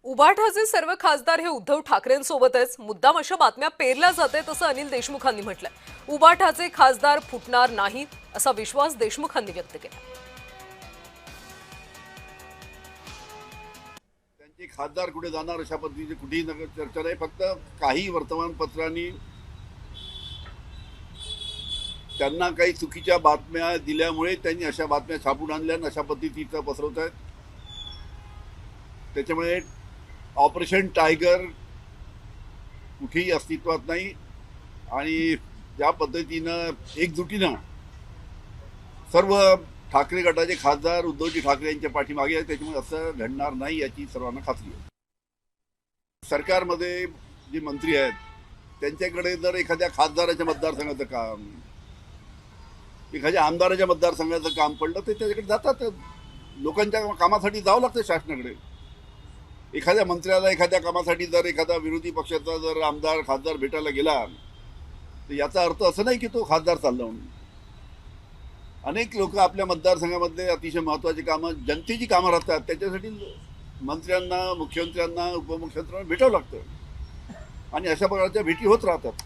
उभाठाचे सर्व खासदार हे उद्धव ठाकरेंसोबतच मुद्दाम अशा बातम्या पेरल्या जाते तसं अनिल देशमुखांनी म्हटलंय। उभाठाचे खासदार फुटणार नाहीत असा विश्वास देशमुखांनी व्यक्त केला। त्यांचे खासदार कुठे जाणार अशा पद्धतीची कुठेही चर्चा नाही। फक्त काही वर्तमानपत्रांनी त्यांना काही चुकीच्या बातम्या दिल्यामुळे त्यांनी अशा बातम्या छापून आणल्या आणि अशा पद्धतीचं पसरवत आहेत। त्याच्यामुळे ऑपरेशन टायगर कुठेही अस्तित्वात नाही आणि ज्या पद्धतीनं एकजुटीनं सर्व ठाकरे गटाचे खासदार उद्धवजी ठाकरे यांच्या पाठीमागे आहेत, त्याच्यामुळे असं घडणार नाही याची सर्वांना खात्री आहे। सरकारमध्ये जे मंत्री आहेत त्यांच्याकडे जर एखाद्या खासदाराच्या मतदारसंघाचं काम, एखाद्या आमदाराच्या मतदारसंघाचं काम पडलं तर त्याच्याकडे जातात। लोकांच्या कामासाठी जावं लागतं शासनाकडे। एखाद्या मंत्र्याला एखाद्या कामासाठी जर एखादा विरोधी पक्षाचा जर आमदार खासदार भेटायला गेला तर याचा अर्थ असं नाही की तो खासदार चालला म्हणून। अनेक लोक आपल्या मतदारसंघामध्ये अतिशय महत्त्वाची कामं, जनतेची कामं राहतात, त्याच्यासाठी मंत्र्यांना, मुख्यमंत्र्यांना, उपमुख्यमंत्र्यांना भेटावं लागतं आणि अशा प्रकारच्या भेटी होत राहतात।